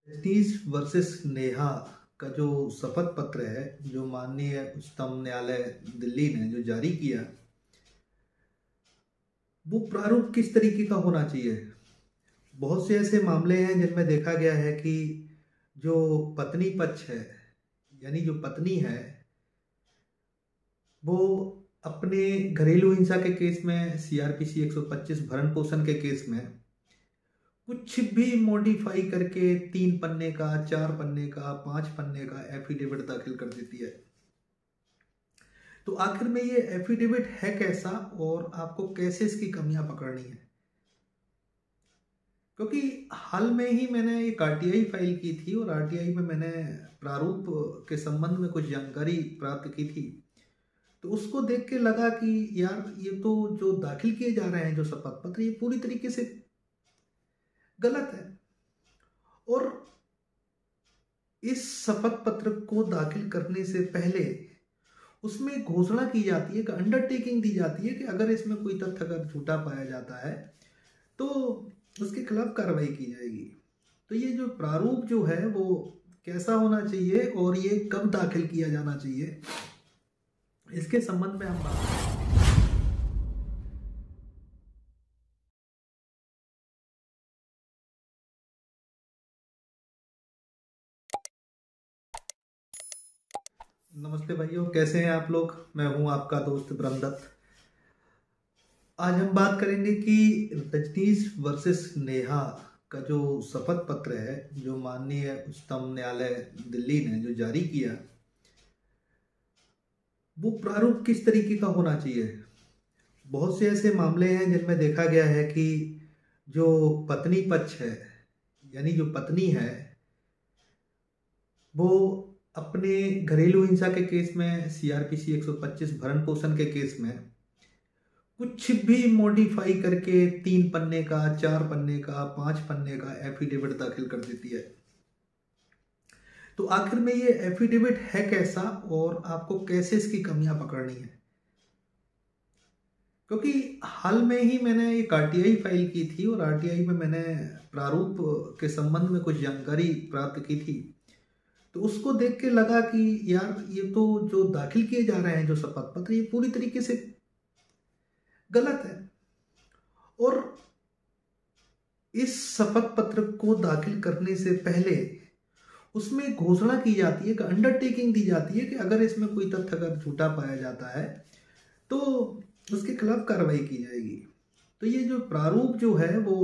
Rajneesh versus Neha का जो शपथ पत्र है, जो माननीय उच्चतम न्यायालय दिल्ली ने जो जारी किया, वो प्रारूप किस तरीके का होना चाहिए। बहुत से ऐसे मामले हैं जिनमें देखा गया है कि जो पत्नी पक्ष है, यानी जो पत्नी है, वो अपने घरेलू हिंसा के केस में सीआरपीसी 125 भरण पोषण के केस में कुछ भी मॉडिफाई करके 3 पन्ने का, 4 पन्ने का, 5 पन्ने का एफिडेविट दाखिल कर देती है। तो आखिर में ये एफिडेविट है कैसा और आपको कैसे इसकी कमियां पकड़नी है। क्योंकि हाल में ही मैंने एक आरटीआई फाइल की थी और आरटीआई में मैंने प्रारूप के संबंध में कुछ जानकारी प्राप्त की थी। तो उसको देख के लगा कि यार, ये तो जो दाखिल किए जा रहे हैं जो शपथ पत्र, ये पूरी तरीके से गलत है। और इस शपथ पत्र को दाखिल करने से पहले उसमें घोषणा की जाती है कि अंडरटेकिंग दी जाती है कि अगर इसमें कोई तथ्य अगर झूठा पाया जाता है तो उसके खिलाफ कार्रवाई की जाएगी। तो ये जो प्रारूप जो है वो कैसा होना चाहिए और ये कब दाखिल किया जाना चाहिए, इसके संबंध में हम बात करें। नमस्ते भाइयों, कैसे हैं आप लोग। मैं हूं आपका दोस्त ब्रह्मदत्त। आज हम बात करेंगे कि रजनीश वर्सेस नेहा का जो शपथ पत्र है, जो माननीय उच्चतम न्यायालय दिल्ली ने जो जारी किया, वो प्रारूप किस तरीके का होना चाहिए। बहुत से ऐसे मामले हैं जिनमें देखा गया है कि जो पत्नी पक्ष है, यानी जो पत्नी है, वो अपने घरेलू हिंसा के केस में सीआरपीसी 125 भरण पोषण के केस में कुछ भी मॉडिफाई करके 3 पन्ने का, 4 पन्ने का, 5 पन्ने का एफिडेविट दाखिल कर देती है। तो आखिर में ये एफिडेविट है कैसा और आपको कैसे इसकी कमियां पकड़नी है। क्योंकि हाल में ही मैंने एक आरटीआई फाइल की थी और आरटीआई में मैंने प्रारूप के संबंध में कुछ जानकारी प्राप्त की थी। तो उसको देख के लगा कि यार, ये तो जो दाखिल किए जा रहे हैं जो शपथ पत्र, ये पूरी तरीके से गलत है। और इस शपथ पत्र को दाखिल करने से पहले उसमें घोषणा की जाती है कि अंडरटेकिंग दी जाती है कि अगर इसमें कोई तथ्य अगर झूठा पाया जाता है तो उसके खिलाफ कार्रवाई की जाएगी। तो ये जो प्रारूप जो है वो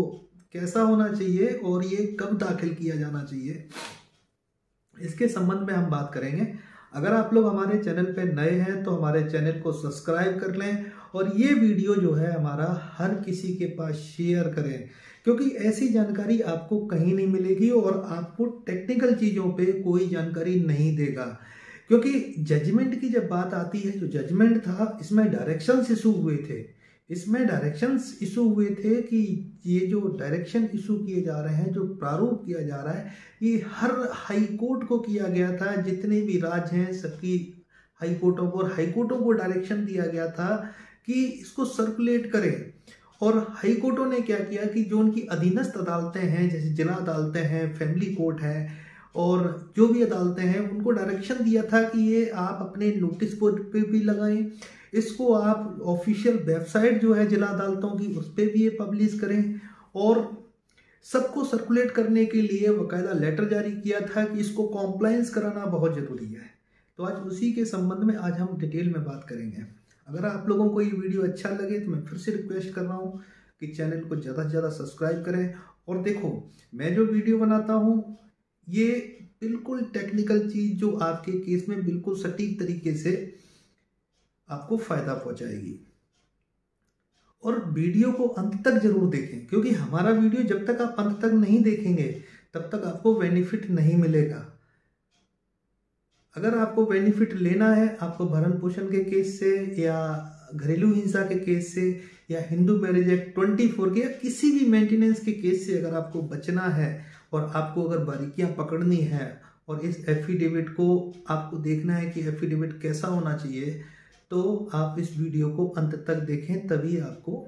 कैसा होना चाहिए और ये कब दाखिल किया जाना चाहिए, इसके संबंध में हम बात करेंगे। अगर आप लोग हमारे चैनल पे नए हैं तो हमारे चैनल को सब्सक्राइब कर लें और ये वीडियो जो है हमारा हर किसी के पास शेयर करें, क्योंकि ऐसी जानकारी आपको कहीं नहीं मिलेगी और आपको टेक्निकल चीज़ों पे कोई जानकारी नहीं देगा। क्योंकि जजमेंट की जब बात आती है, जो जजमेंट था इसमें डायरेक्शंस इशू हुए थे। इसमें डायरेक्शंस इशू हुए थे कि ये जो डायरेक्शन इशू किए जा रहे हैं, जो प्रारूप किया जा रहा है, ये हर हाई कोर्ट को किया गया था। जितने भी राज्य हैं सबकी हाई कोर्टों को और हाई कोर्टों को डायरेक्शन दिया गया था कि इसको सर्कुलेट करें। और हाई कोर्टों ने क्या किया कि जो उनकी अधीनस्थ अदालतें हैं, जैसे जिला अदालतें हैं, फैमिली कोर्ट है और जो भी अदालतें हैं, उनको डायरेक्शन दिया था कि ये आप अपने नोटिस बोर्ड पे भी लगाएं, इसको आप ऑफिशियल वेबसाइट जो है जिला अदालतों की उस पर भी ये पब्लिश करें और सबको सर्कुलेट करने के लिए बाकायदा लेटर जारी किया था कि इसको कॉम्प्लायंस कराना बहुत ज़रूरी है। तो आज उसी के संबंध में आज हम डिटेल में बात करेंगे। अगर आप लोगों को ये वीडियो अच्छा लगे तो मैं फिर से रिक्वेस्ट कर रहा हूँ कि चैनल को ज़्यादा से ज़्यादा सब्सक्राइब करें। और देखो, मैं जो वीडियो बनाता हूँ ये बिल्कुल टेक्निकल चीज़ जो आपके केस में बिल्कुल सटीक तरीके से आपको फ़ायदा पहुँचाएगी। और वीडियो को अंत तक जरूर देखें, क्योंकि हमारा वीडियो जब तक आप अंत तक नहीं देखेंगे तब तक आपको बेनिफिट नहीं मिलेगा। अगर आपको बेनिफिट लेना है, आपको भरण पोषण के केस से या घरेलू हिंसा के केस से या हिंदू मैरिज एक्ट 24 के या किसी भी मेंटेनेंस के केस से अगर आपको बचना है और आपको अगर बारीकियां पकड़नी है और इस एफिडेविट को आपको देखना है कि एफिडेविट कैसा होना चाहिए, तो आप इस वीडियो को अंत तक देखें, तभी आपको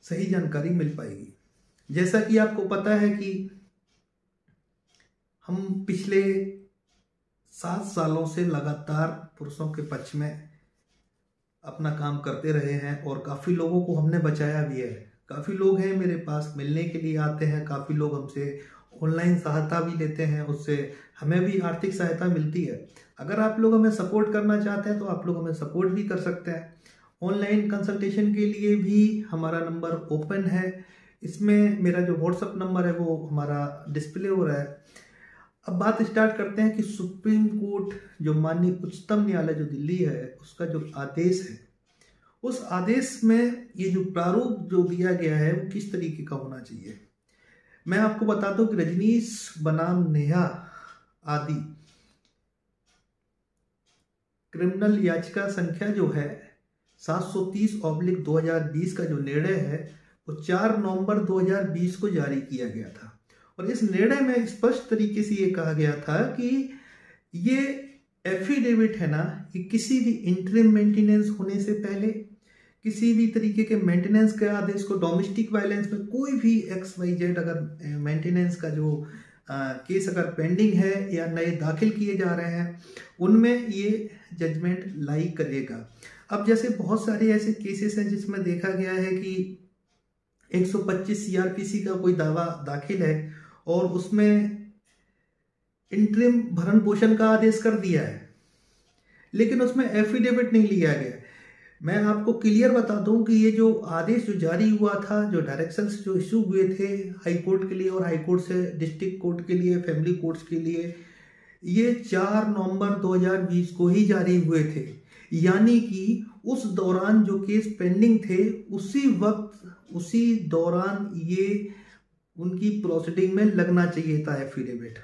सही जानकारी मिल पाएगी। जैसा कि आपको पता है कि हम पिछले 7 सालों से लगातार पुरुषों के पक्ष में अपना काम करते रहे हैं और काफ़ी लोगों को हमने बचाया भी है। काफ़ी लोग हैं मेरे पास मिलने के लिए आते हैं, काफ़ी लोग हमसे ऑनलाइन सहायता भी लेते हैं, उससे हमें भी आर्थिक सहायता मिलती है। अगर आप लोग हमें सपोर्ट करना चाहते हैं तो आप लोग हमें सपोर्ट भी कर सकते हैं। ऑनलाइन कंसल्टेशन के लिए भी हमारा नंबर ओपन है। इसमें मेरा जो व्हाट्सअप नंबर है वो हमारा डिस्प्ले हो रहा है। अब बात स्टार्ट करते हैं कि सुप्रीम कोर्ट जो माननीय उच्चतम न्यायालय जो दिल्ली है उसका जो आदेश है, उस आदेश में ये जो प्रारूप जो दिया गया है वो किस तरीके का होना चाहिए। मैं आपको बताता हूँ कि रजनीश बनाम नेहा आदि क्रिमिनल याचिका संख्या जो है 730/2020 का जो निर्णय है वो 4 नवंबर 2020 को जारी किया गया था। और इस निर्णय में स्पष्ट तरीके से ये कहा गया था कि ये एफिडेविट है ना, कि किसी भी इंटरिम मेंटेनेंस होने से पहले, किसी भी तरीके के मेंटेनेंस के आदेश को, डोमेस्टिक वायलेंस में कोई भी XYZ अगर मेंटेनेंस का जो केस अगर पेंडिंग है या नए दाखिल किए जा रहे हैं, उनमें ये जजमेंट लाई करेगा। अब जैसे बहुत सारे ऐसे केसेस हैं जिसमें देखा गया है कि 125 CRPC का कोई दावा दाखिल है और उसमें इंटरिम भरण पोषण का आदेश कर दिया है, लेकिन उसमें एफिडेविट नहीं लिया गया। मैं आपको क्लियर बता दूं कि ये जो आदेश जो जारी हुआ था, जो डायरेक्शंस जो इशू हुए थे हाई कोर्ट के लिए और हाई कोर्ट से डिस्ट्रिक्ट कोर्ट के लिए, फैमिली कोर्ट्स के लिए, ये 4 नवंबर 2020 को ही जारी हुए थे। यानी कि उस दौरान जो केस पेंडिंग थे उसी वक्त, उसी दौरान ये उनकी प्रोसीडिंग में लगना चाहिए था एफिडेविट,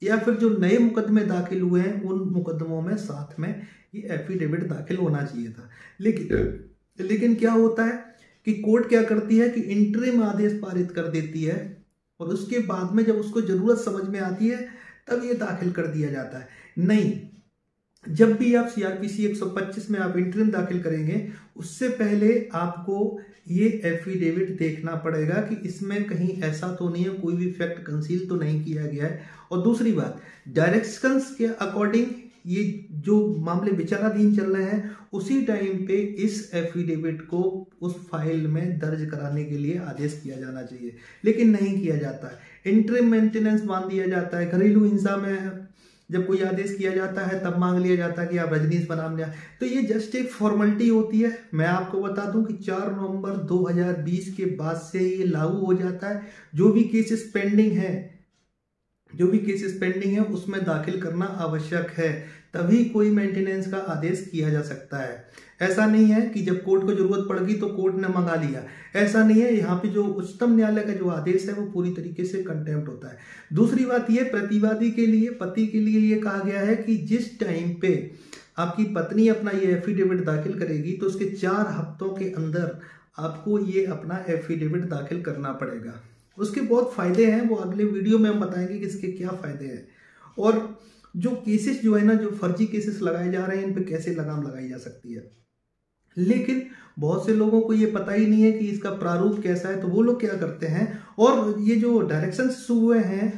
या फिर जो नए मुकदमे दाखिल हुए हैं उन मुकदमों में साथ में ये एफिडेविट दाखिल होना चाहिए था। लेकिन क्या होता है कि कोर्ट क्या करती है कि इंटरिम आदेश पारित कर देती है और उसके बाद में जब उसको जरूरत समझ में आती है तब ये दाखिल कर दिया जाता है। नहीं, जब भी आप CRPC 125 में आप इंटरिम दाखिल करेंगे उससे पहले आपको ये एफिडेविट देखना पड़ेगा कि इसमें कहीं ऐसा तो नहीं है, कोई भी फैक्ट कंसील तो नहीं किया गया है। और दूसरी बात, डायरेक्शंस के अकॉर्डिंग ये जो मामले विचाराधीन चल रहे हैं उसी टाइम पे इस एफिडेविट को उस फाइल में दर्ज कराने के लिए आदेश किया जाना चाहिए, लेकिन नहीं किया जाता है। इंटरिम मेंटेनेंस मान दिया जाता है। घरेलू हिंसा में जब कोई आदेश किया जाता है तब मांग लिया जाता है कि आप रजनीश बनाम लिया, तो ये जस्ट एक फॉर्मेलिटी होती है। मैं आपको बता दूं कि 4 नवंबर 2020 के बाद से ये लागू हो जाता है। जो भी केसेस पेंडिंग है उसमें दाखिल करना आवश्यक है, तभी कोई मेंटेनेंस का आदेश किया जा सकता है। ऐसा नहीं है कि जब कोर्ट को जरूरत पड़ गई तो कोर्ट ने मंगा लिया, ऐसा नहीं है। यहाँ पे जो उच्चतम न्यायालय का जो आदेश है वो पूरी तरीके से कंटेम्प्ट होता है। दूसरी बात ये, प्रतिवादी के लिए, पति के लिए ये कहा गया है कि जिस टाइम पे आपकी पत्नी अपना ये एफिडेविट दाखिल करेगी तो उसके 4 हफ्तों के अंदर आपको ये अपना एफिडेविट दाखिल करना पड़ेगा। उसके बहुत फायदे हैं, वो अगले वीडियो में हम बताएंगे कि इसके क्या फायदे हैं और जो केसेस जो है ना, जो फर्जी केसेस लगाए जा रहे हैं, इन पे कैसे लगाम लगाई जा सकती है। लेकिन बहुत से लोगों को ये पता ही नहीं है कि इसका प्रारूप कैसा है, तो वो लोग क्या करते हैं। और ये जो डायरेक्शंस हुए हैं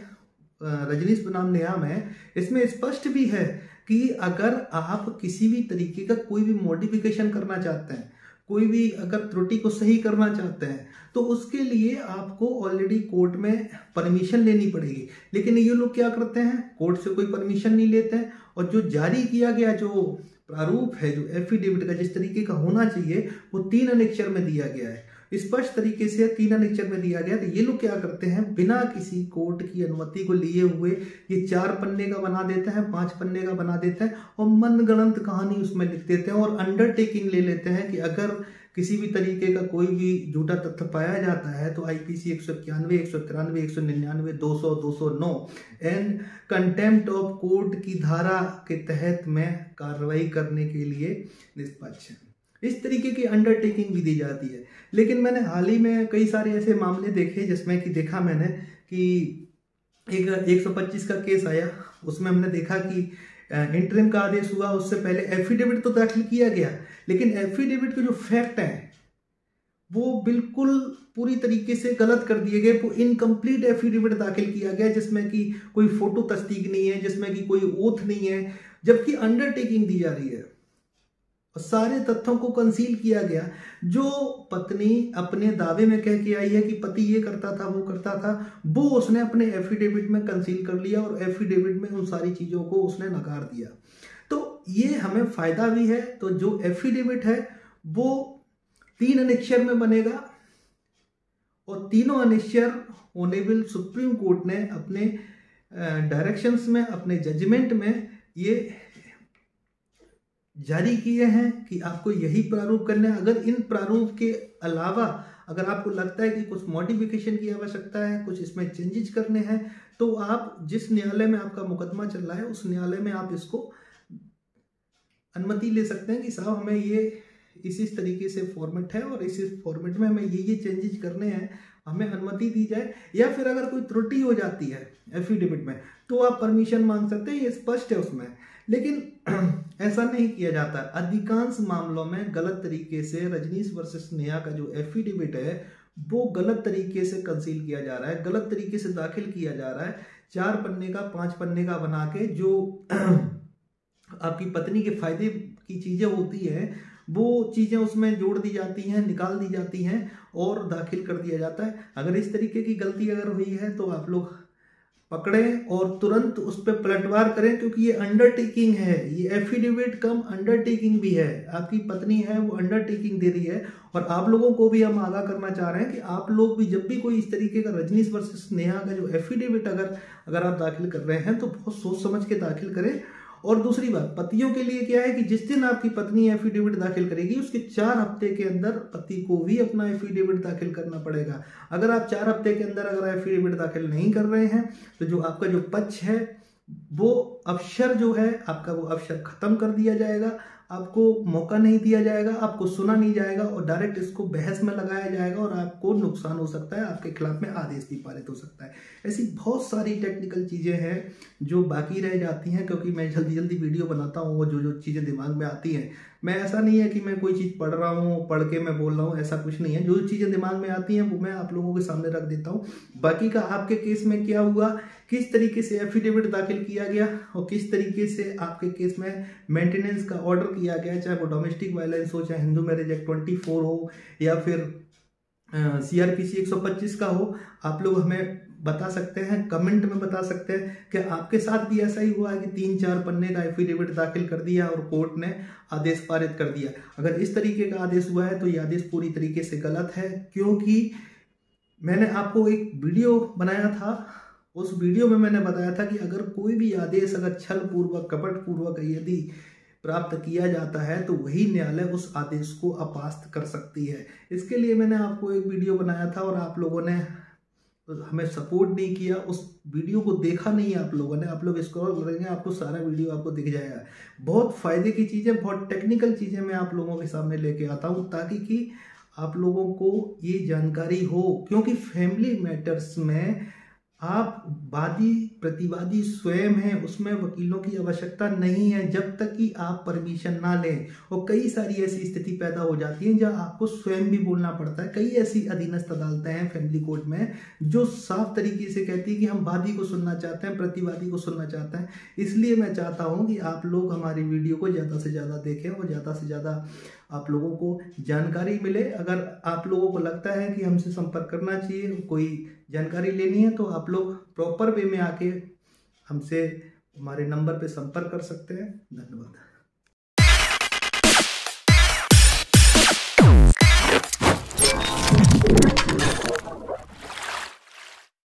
रजनीश बनाम नेहा में, इसमें स्पष्ट भी है कि अगर आप किसी भी तरीके का कोई भी मॉडिफिकेशन करना चाहते हैं, कोई भी अगर त्रुटि को सही करना चाहते हैं, तो उसके लिए आपको ऑलरेडी कोर्ट में परमिशन लेनी पड़ेगी। लेकिन ये लोग क्या करते हैं, कोर्ट से कोई परमिशन नहीं लेते हैं और जो जारी किया गया जो प्रारूप है, जो एफिडेविट का जिस तरीके का होना चाहिए, वो 3 अनेक्चर में दिया गया है। स्पष्ट तरीके से 3 अनेक्चर में दिया गया। तो ये लोग क्या करते हैं, बिना किसी कोर्ट की अनुमति को लिए हुए ये 4 पन्ने का बना देते हैं, 5 पन्ने का बना देते हैं और मनगढ़ंत कहानी उसमें लिख देते हैं और अंडरटेकिंग ले लेते हैं कि अगर किसी भी तरीके का कोई भी झूठा तथ्य पाया जाता है तो IPC 191, 193, 199, 200, 209 and contempt of court की धारा के तहत में कार्रवाई करने के लिए निष्पक्ष है। इस तरीके की अंडरटेकिंग भी दी जाती है। लेकिन मैंने हाल ही में कई सारे ऐसे मामले देखे जिसमें कि देखा मैंने कि एक 125 का केस आया, उसमें हमने देखा कि इंटरिम का आदेश हुआ, उससे पहले एफिडेविट तो दाखिल किया गया, लेकिन एफिडेविट के जो फैक्ट हैं वो बिल्कुल पूरी तरीके से गलत कर दिए गए। वो इनकम्प्लीट एफिडेविट दाखिल किया गया जिसमें कि कोई फोटो तस्दीक नहीं है, जिसमें कि कोई ओथ नहीं है, जबकि अंडरटेकिंग दी जा रही है और सारे तथ्यों को कंसील किया गया। जो पत्नी अपने दावे में कह के आई है कि पति ये करता था वो करता था, वो उसने अपने एफिडेविट में कंसील कर लिया और एफिडेविट में उन सारी चीज़ों को उसने नकार दिया। तो ये हमें फायदा भी है। तो जो एफिडेविट है वो 3 अनेक्षर में बनेगा और तीनों अनेक्षर ऑनरेबल सुप्रीम कोर्ट ने अपने डायरेक्शंस में, अपने जजमेंट में ये जारी किए हैं कि आपको यही प्रारूप करना है। अगर इन प्रारूप के अलावा अगर आपको लगता है कि कुछ मॉडिफिकेशन की आवश्यकता है, कुछ इसमें चेंजेस करने हैं, तो आप जिस न्यायालय में आपका मुकदमा चल रहा है उस न्यायालय में आप इसको अनुमति ले सकते हैं कि साहब हमें ये इस तरीके से फॉर्मेट है और इस फॉर्मेट में हमें ये चेंजेस करने हैं, हमें अनुमति दी जाए। या फिर अगर कोई त्रुटि हो जाती है एफिडेविट में तो आप परमिशन मांग सकते हैं, ये स्पष्ट है उसमें। लेकिन ऐसा नहीं किया जाता। अधिकांश मामलों में गलत तरीके से रजनीश वर्सेस नेहा का जो एफिडेविट है वो गलत तरीके से कंसील किया जा रहा है, गलत तरीके से दाखिल किया जा रहा है। 4 पन्ने का 5 पन्ने का बना के जो आपकी पत्नी के फायदे की चीजें होती हैं वो चीजें उसमें जोड़ दी जाती हैं, निकाल दी जाती हैं और दाखिल कर दिया जाता है। अगर इस तरीके की गलती अगर हुई है तो आप लोग पकड़ें और तुरंत उस पर पलटवार करें, क्योंकि ये अंडरटेकिंग है, ये एफिडेविट कम अंडरटेकिंग भी है। आपकी पत्नी है वो अंडरटेकिंग दे रही है और आप लोगों को भी हम आगाह करना चाह रहे हैं कि आप लोग भी जब भी कोई इस तरीके का रजनीश वर्सेस नेहा का जो एफिडेविट अगर आप दाखिल कर रहे हैं तो बहुत सोच समझ के दाखिल करें। और दूसरी बात पतियों के लिए क्या है कि जिस दिन आपकी पत्नी एफिडेविट दाखिल करेगी उसके 4 हफ्ते के अंदर पति को भी अपना एफिडेविट दाखिल करना पड़ेगा। अगर आप 4 हफ्ते के अंदर अगर एफिडेविट दाखिल नहीं कर रहे हैं तो जो आपका जो पक्ष है वो अवसर जो है आपका वो अवसर खत्म कर दिया जाएगा, आपको मौका नहीं दिया जाएगा, आपको सुना नहीं जाएगा और डायरेक्ट इसको बहस में लगाया जाएगा और आपको नुकसान हो सकता है, आपके खिलाफ में आदेश भी पारित हो सकता है। ऐसी बहुत सारी टेक्निकल चीज़ें हैं जो बाकी रह जाती हैं, क्योंकि मैं जल्दी जल्दी वीडियो बनाता हूँ। वो जो चीज़ें दिमाग में आती हैं, मैं ऐसा नहीं है कि मैं कोई चीज़ पढ़ रहा हूँ, पढ़ के मैं बोल रहा हूँ, ऐसा कुछ नहीं है। जो चीज़ें दिमाग में आती हैं वो मैं आप लोगों के सामने रख देता हूँ। बाकी का आपके केस में क्या हुआ, किस तरीके से एफिडेविट दाखिल किया गया और किस तरीके से आपके केस में मेंटेनेंस का ऑर्डर किया गया, चाहे वो डोमेस्टिक वायलेंस हो, चाहे हिंदू मैरिज एक्ट 24 हो या फिर CRPC 125 का हो, आप लोग हमें बता सकते हैं, कमेंट में बता सकते हैं कि आपके साथ भी ऐसा ही हुआ है कि 3-4 पन्ने का एफिडेविट दाखिल कर दिया और कोर्ट ने आदेश पारित कर दिया। अगर इस तरीके का आदेश हुआ है तो ये आदेश पूरी तरीके से गलत है, क्योंकि मैंने आपको एक वीडियो बनाया था, उस वीडियो में मैंने बताया था कि अगर कोई भी आदेश अगर छल पूर्वक, कपट पूर्वक यदि प्राप्त किया जाता है तो वही न्यायालय उस आदेश को अपास्त कर सकती है। इसके लिए मैंने आपको एक वीडियो बनाया था और आप लोगों ने हमें सपोर्ट नहीं किया, उस वीडियो को देखा नहीं आप लोगों ने। आप लोग स्क्रॉल करेंगे आपको सारा वीडियो आपको दिख जाएगा। बहुत फायदे की चीज़ें, बहुत टेक्निकल चीज़ें मैं आप लोगों के सामने लेके आता हूँ ताकि कि आप लोगों को ये जानकारी हो, क्योंकि फैमिली मैटर्स में आप वादी प्रतिवादी स्वयं हैं, उसमें वकीलों की आवश्यकता नहीं है जब तक कि आप परमिशन ना लें। और कई सारी ऐसी स्थिति पैदा हो जाती है जहां आपको स्वयं भी बोलना पड़ता है। कई ऐसी अधीनस्थ अदालतें हैं फैमिली कोर्ट में जो साफ तरीके से कहती है कि हम वादी को सुनना चाहते हैं, प्रतिवादी को सुनना चाहते हैं। इसलिए मैं चाहता हूँ कि आप लोग हमारी वीडियो को ज़्यादा से ज़्यादा देखें और ज़्यादा से ज़्यादा आप लोगों को जानकारी मिले। अगर आप लोगों को लगता है कि हमसे संपर्क करना चाहिए, कोई जानकारी लेनी है, तो आप लोग प्रॉपर वे में आके हमसे हमारे नंबर पे संपर्क कर सकते हैं। धन्यवाद।